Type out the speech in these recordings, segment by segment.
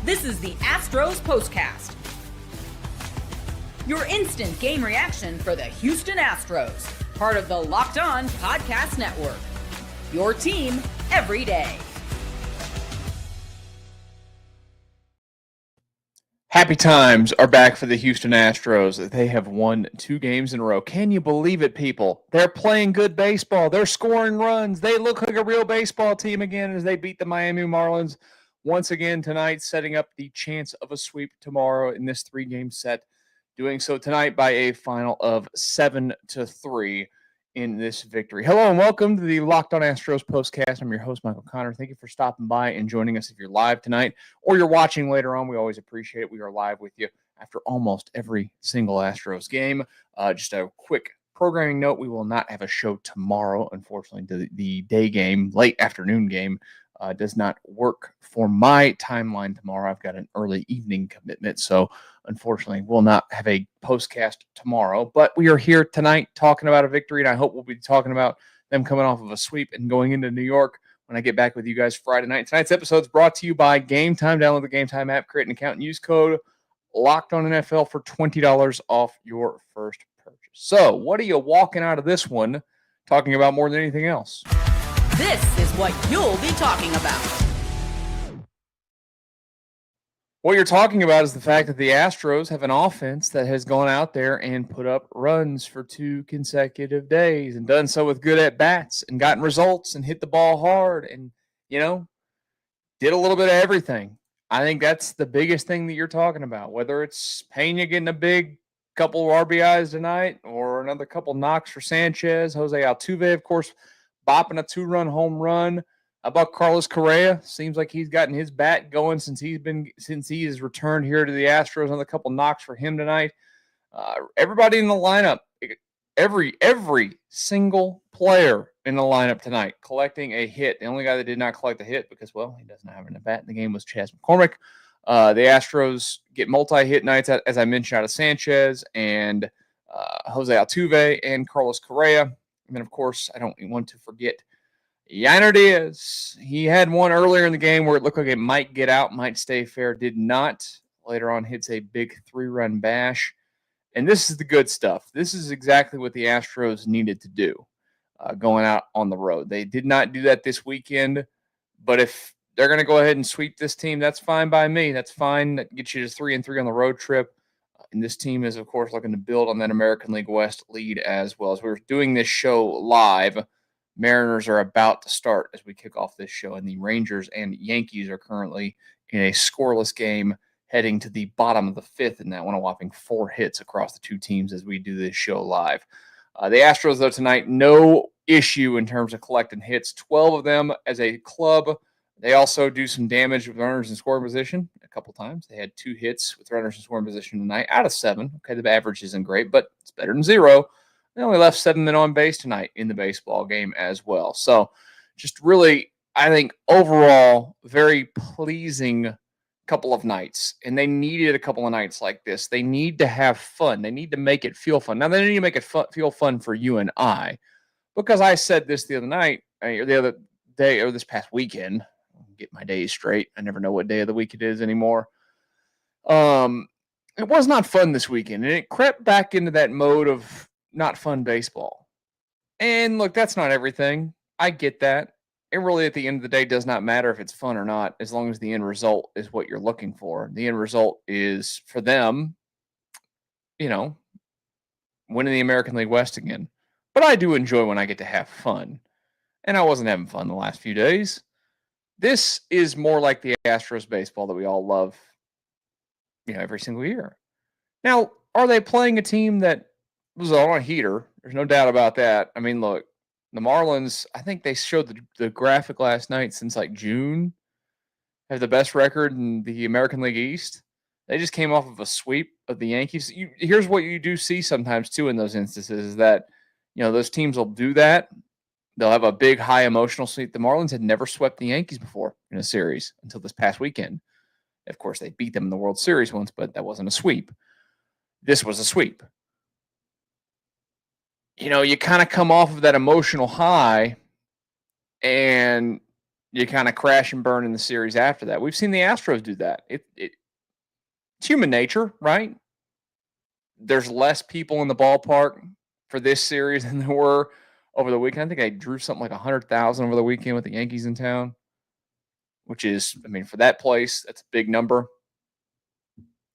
This is the Astros Postcast, your instant game reaction for the Houston Astros, part of the Locked On Podcast Network, your team every day. Happy times are back for the Houston Astros. They have won 2 games in a row. Can you believe it, people? They're playing good baseball. They're scoring runs. They look like a real baseball team again as they beat the Miami Marlins once again tonight, setting up the chance of a sweep tomorrow in this 3-game set. Doing so tonight by a final of 7-3 in this victory. Hello and welcome to the Locked On Astros Postcast. I'm your host, Michael Connor. Thank you for stopping by and joining us if you're live tonight or you're watching later on. We always appreciate it. We are live with you after almost every single Astros game. Just a quick programming note, we will not have a show tomorrow. Unfortunately, the day game, late afternoon game, does not work for my timeline tomorrow. I've got an early evening commitment, so unfortunately we'll not have a postcast tomorrow. But we are here tonight talking about a victory, and I hope we'll be talking about them coming off of a sweep and going into New York when I get back with you guys Friday night. Tonight's episode is brought to you by Gametime. Download the Gametime app, create an account, and use code LOCKEDONNFL for $20 off your first purchase. So what are you walking out of this one talking about more than anything else? This is what you'll be talking about. What you're talking about is the fact that the Astros have an offense that has gone out there and put up runs for 2 consecutive days and done so with good at-bats and gotten results and hit the ball hard and, did a little bit of everything. I think that's the biggest thing that you're talking about, whether it's Pena getting a big couple of RBIs tonight or another couple knocks for Sanchez, Jose Altuve, of course, bopping a 2-run home run. How about Carlos Correa? Seems like he's gotten his bat going since he has returned here to the Astros. Another couple knocks for him tonight. Everybody in the lineup, every single player in the lineup tonight collecting a hit. The only guy that did not collect a hit because, well, he doesn't have a bat in the game was Chas McCormick. The Astros get multi-hit nights, as I mentioned, out of Sanchez and Jose Altuve and Carlos Correa. And then, of course, I don't want to forget Yainer Diaz. He had one earlier in the game where it looked like it might get out, might stay fair, did not. Later on hits a big 3-run bash. And this is the good stuff. This is exactly what the Astros needed to do going out on the road. They did not do that this weekend, but if they're going to go ahead and sweep this team, that's fine by me. That's fine. That gets you to 3-3 on the road trip. And this team is, of course, looking to build on that American League West lead as well. As we're doing this show live, Mariners are about to start as we kick off this show, and the Rangers and Yankees are currently in a scoreless game heading to the bottom of the 5th in that one, a whopping 4 hits across the 2 teams as we do this show live. The Astros, though, tonight, no issue in terms of collecting hits, 12 of them as a club. They also do some damage with runners in scoring position a couple times. They had 2 hits with runners in scoring position tonight out of 7. Okay, the average isn't great, but it's better than 0. They only left 7 men on base tonight in the baseball game as well. So just really, I think, overall, very pleasing couple of nights. And they needed a couple of nights like this. They need to have fun. They need to make it feel fun. Now, they need to make it feel fun for you and I, because I said this the other night, or the other day, or this past weekend. Get my days straight. I never know what day of the week it is anymore. It was not fun this weekend, and it crept back into that mode of not fun baseball. And look, that's not everything. I get that. It really, at the end of the day, does not matter if it's fun or not, as long as the end result is what you're looking for. The end result is, for them, winning the American League West again. But I do enjoy when I get to have fun. And I wasn't having fun the last few days. This is more like the Astros baseball that we all love, every single year. Now, are they playing a team that was on a heater? There's no doubt about that. I mean, look, the Marlins, I think they showed the graphic last night since like June, have the best record in the American League East. They just came off of a sweep of the Yankees. Here's what you do see sometimes, too, in those instances, is that, those teams will do that. They'll have a big, high emotional sweep. The Marlins had never swept the Yankees before in a series until this past weekend. Of course, they beat them in the World Series once, but that wasn't a sweep. This was a sweep. You kind of come off of that emotional high, and you kind of crash and burn in the series after that. We've seen the Astros do that. It's human nature, right? There's less people in the ballpark for this series than there were over the weekend. I think I drew something like 100,000 over the weekend with the Yankees in town, which is, I mean, for that place, that's a big number.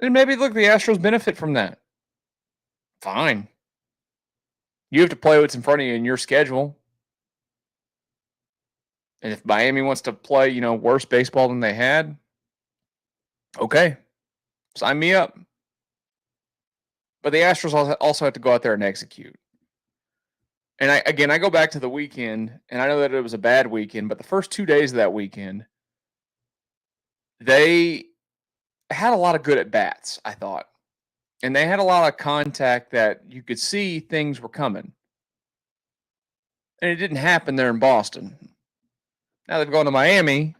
And maybe, look, the Astros benefit from that. Fine. You have to play what's in front of you in your schedule. And if Miami wants to play, worse baseball than they had, okay, sign me up. But the Astros also have to go out there and execute. And I go back to the weekend, and I know that it was a bad weekend, but the first 2 days of that weekend, they had a lot of good at-bats, I thought. And they had a lot of contact that you could see things were coming. And it didn't happen there in Boston. Now they've gone to Miami,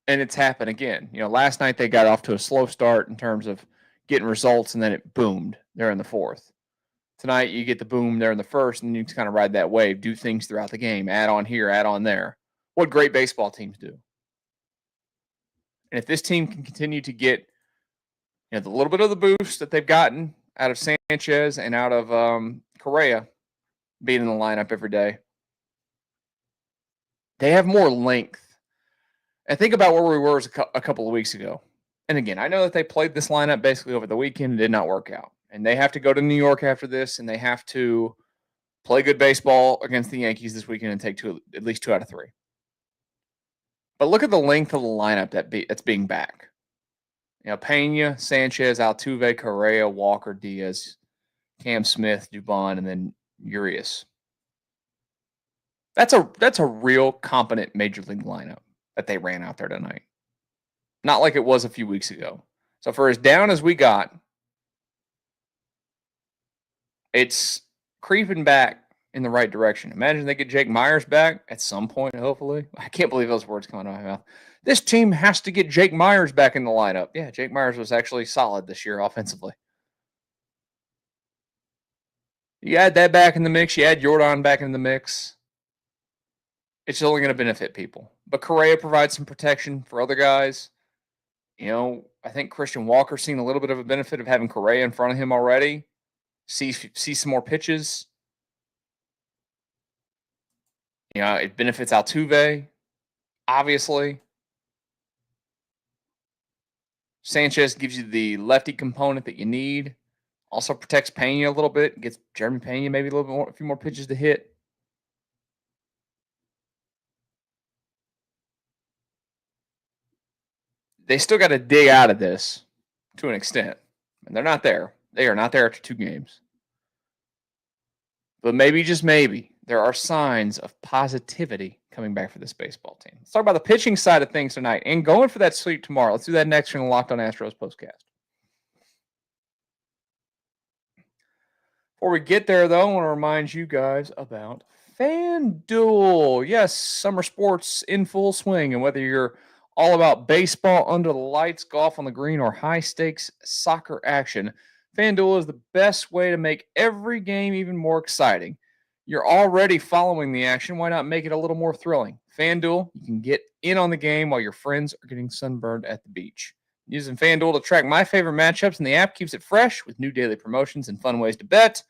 and it's happened again. Last night they got off to a slow start in terms of getting results, and then it boomed there in the fourth. Tonight you get the boom there in the first, and you just kind of ride that wave, do things throughout the game, add on here, add on there. What great baseball teams do. And if this team can continue to get the little bit of the boost that they've gotten out of Sanchez and out of Correa being in the lineup every day, they have more length. And think about where we were a couple of weeks ago. And again, I know that they played this lineup basically over the weekend and did not work out. And they have to go to New York after this, and they have to play good baseball against the Yankees this weekend and take at least 2 out of 3. But look at the length of the lineup that's being back. Pena, Sanchez, Altuve, Correa, Walker, Diaz, Cam Smith, Dubon, and then Urias. That's a real competent major league lineup that they ran out there tonight. Not like it was a few weeks ago. So for as down as we got, it's creeping back in the right direction. Imagine they get Jake Myers back at some point, hopefully. I can't believe those words coming out of my mouth. This team has to get Jake Myers back in the lineup. Yeah, Jake Myers was actually solid this year offensively. You add that back in the mix. You add Jordan back in the mix. It's only going to benefit people. But Correa provides some protection for other guys. I think Christian Walker's seen a little bit of a benefit of having Correa in front of him already. See some more pitches. It benefits Altuve, obviously. Sanchez gives you the lefty component that you need. Also protects Pena a little bit. Gets Jeremy Pena maybe a few more pitches to hit. They still got to dig out of this to an extent. And they're not there. They are not there after 2 games. But maybe, just maybe, there are signs of positivity coming back for this baseball team. Let's talk about the pitching side of things tonight and going for that sweep tomorrow. Let's do that next in the Locked On Astros Postcast. Before we get there, though, I want to remind you guys about FanDuel. Yes, summer sports in full swing, and whether you're all about baseball under the lights, golf on the green, or high-stakes soccer action, FanDuel is the best way to make every game even more exciting. You're already following the action. Why not make it a little more thrilling? FanDuel, you can get in on the game while your friends are getting sunburned at the beach. Using FanDuel to track my favorite matchups, and the app keeps it fresh with new daily promotions and fun ways to bet.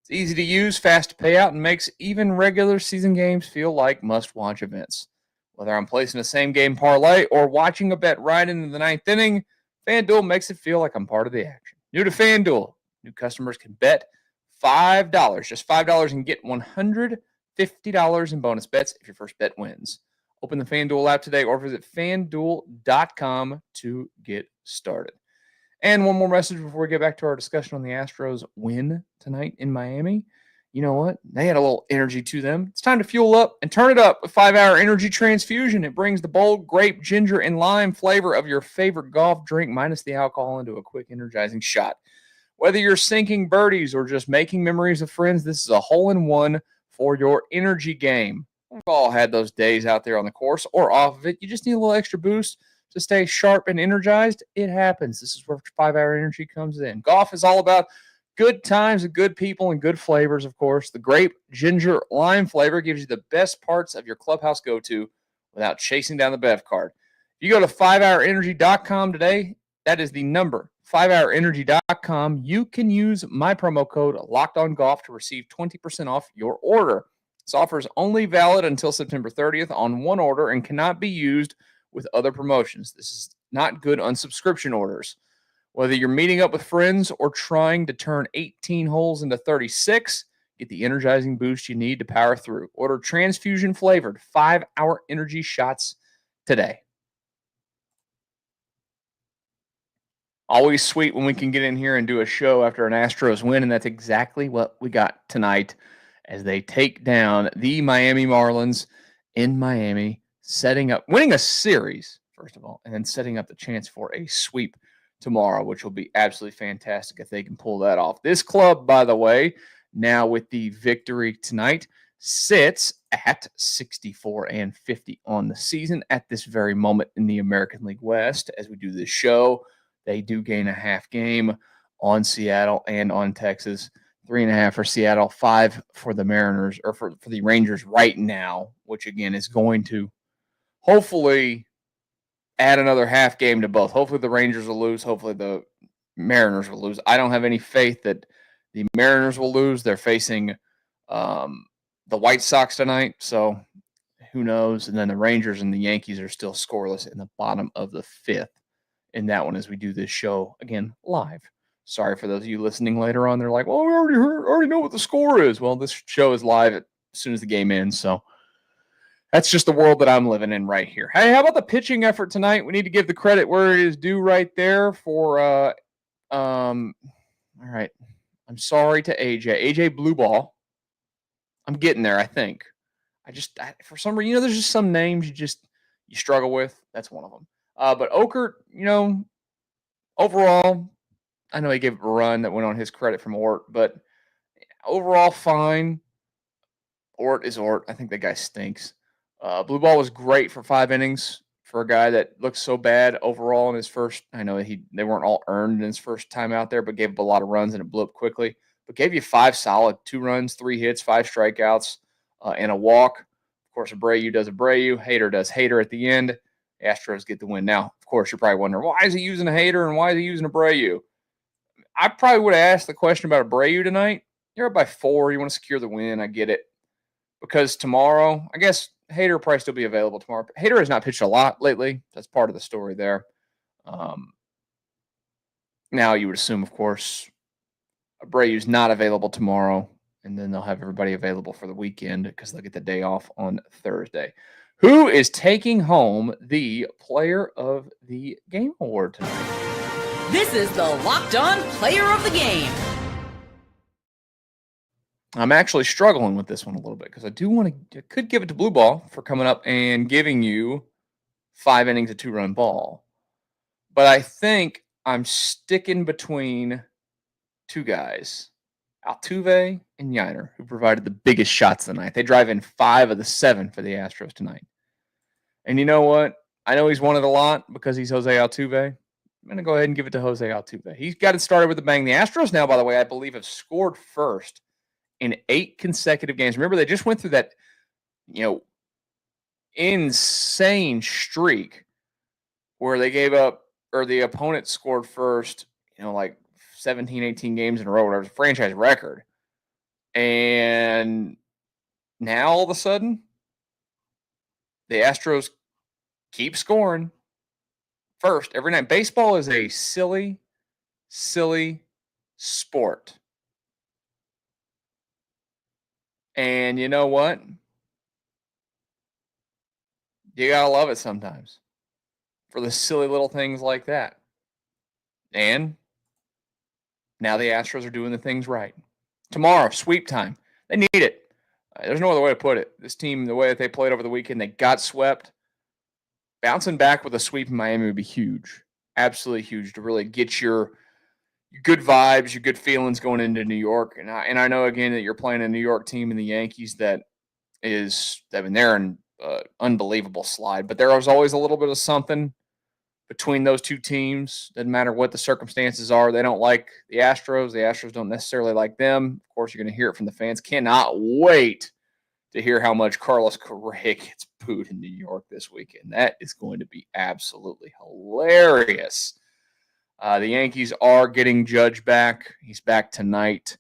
It's easy to use, fast to pay out, and makes even regular season games feel like must-watch events. Whether I'm placing a same-game parlay or watching a bet right into the 9th inning, FanDuel makes it feel like I'm part of the action. New to FanDuel, new customers can bet $5, just $5, and get $150 in bonus bets if your first bet wins. Open the FanDuel app today or visit FanDuel.com to get started. And one more message before we get back to our discussion on the Astros win tonight in Miami. You know what? They had a little energy to them. It's time to fuel up and turn it up with 5-Hour Energy Transfusion. It brings the bold grape, ginger, and lime flavor of your favorite golf drink minus the alcohol into a quick, energizing shot. Whether you're sinking birdies or just making memories of friends, this is a hole-in-one for your energy game. We've all had those days out there on the course or off of it. You just need a little extra boost to stay sharp and energized. It happens. This is where 5-Hour Energy comes in. Golf is all about good times and good people and good flavors, of course. The grape, ginger, lime flavor gives you the best parts of your clubhouse go-to without chasing down the Bev card. If you go to 5hourenergy.com today, that is the number, 5hourenergy.com. You can use my promo code LOCKEDONGOLF to receive 20% off your order. This offer is only valid until September 30th on one order and cannot be used with other promotions. This is not good on subscription orders. Whether you're meeting up with friends or trying to turn 18 holes into 36, get the energizing boost you need to power through. Order transfusion-flavored 5-Hour Energy shots today. Always sweet when we can get in here and do a show after an Astros win, and that's exactly what we got tonight as they take down the Miami Marlins in Miami, winning a series, first of all, and then setting up the chance for a sweep tomorrow, which will be absolutely fantastic if they can pull that off. This club, by the way, now with the victory tonight, sits at 64-50 on the season at this very moment in the American League West. As we do this show, they do gain a half game on Seattle and on Texas. 3.5 for Seattle, 5 for the Mariners, or for the Rangers right now, which again is going to hopefully add another half game to both. Hopefully the Rangers will lose. Hopefully the Mariners will lose. I don't have any faith that the Mariners will lose. They're facing the White Sox tonight, so who knows? And then the Rangers and the Yankees are still scoreless in the bottom of the 5th in that one as we do this show, again, live. Sorry for those of you listening later on. They're like, well, we already know what the score is. Well, this show is live as soon as the game ends, so that's just the world that I'm living in right here. Hey, how about the pitching effort tonight? We need to give the credit where it is due right there for all right. I'm sorry to AJ. AJ Blue Ball. I'm getting there, I think. For some reason, there's just some names you struggle with. That's one of them. But Okert, overall, I know he gave a run that went on his credit from Ort, but overall, fine. Ort is Ort. I think that guy stinks. Blue Ball was great for 5 innings for a guy that looked so bad overall in his first. I know they weren't all earned in his first time out there, but gave up a lot of runs and it blew up quickly. But gave you 5 solid, 2 runs, 3 hits, 5 strikeouts, and a walk. Of course, Abreu does Abreu. Hader does Hader at the end. The Astros get the win. Now, of course, you're probably wondering, why is he using a Hader and why is he using Abreu? I probably would have asked the question about Abreu tonight. You're up by 4. You want to secure the win. I get it. Because tomorrow, I guess Hader will probably still be available tomorrow. Hader has not pitched a lot lately. That's part of the story there. Now you would assume, of course, Abreu's not available tomorrow, and then they'll have everybody available for the weekend because they'll get the day off on Thursday. Who is taking home the Player of the Game award tonight? This is the Locked On Player of the Game. I'm actually struggling with this one a little bit because I could give it to Blue Ball for coming up and giving you 5 innings, a 2-run ball. But I think I'm sticking between 2 guys, Altuve and Yiner, who provided the biggest shots of the night. They drive in 5 of the 7 for the Astros tonight. And you know what? I know he's wanted a lot because he's Jose Altuve. I'm going to go ahead and give it to Jose Altuve. He's got it started with a bang. The Astros now, by the way, I believe have scored first in 8 consecutive games. Remember, they just went through that, insane streak where they gave up, or the opponent scored first, like 17, 18 games in a row, whatever, it was a franchise record. And now all of a sudden, the Astros keep scoring first every night. Baseball is a silly, silly sport. And you know what? You got to love it sometimes for the silly little things like that. And now the Astros are doing the things right. Tomorrow, sweep time. They need it. There's no other way to put it. This team, the way that they played over the weekend, they got swept. Bouncing back with a sweep in Miami would be huge. Absolutely huge to really get your good vibes, your good feelings going into New York. And I know, again, that you're playing a New York team in the Yankees they're an unbelievable slide. But there was always a little bit of something between those two teams. Doesn't matter what the circumstances are. They don't like the Astros. The Astros don't necessarily like them. Of course, you're going to hear it from the fans. Cannot wait to hear how much Carlos Correa gets booed in New York this weekend. That is going to be absolutely hilarious. The Yankees are getting Judge back. He's back tonight.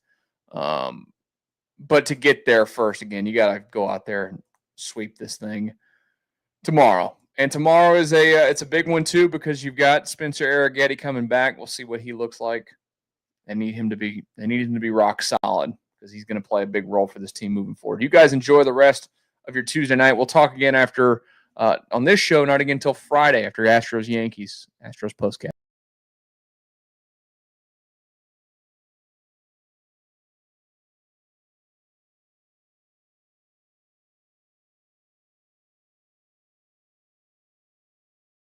But to get there first, again, you got to go out there and sweep this thing tomorrow. And tomorrow is it's a big one too, because you've got Spencer Arrighetti coming back. We'll see what he looks like. They need him to be rock solid, because he's going to play a big role for this team moving forward. You guys enjoy the rest of your Tuesday night. We'll talk again after on this show, not again until Friday after Astros Yankees, Astros Postcast.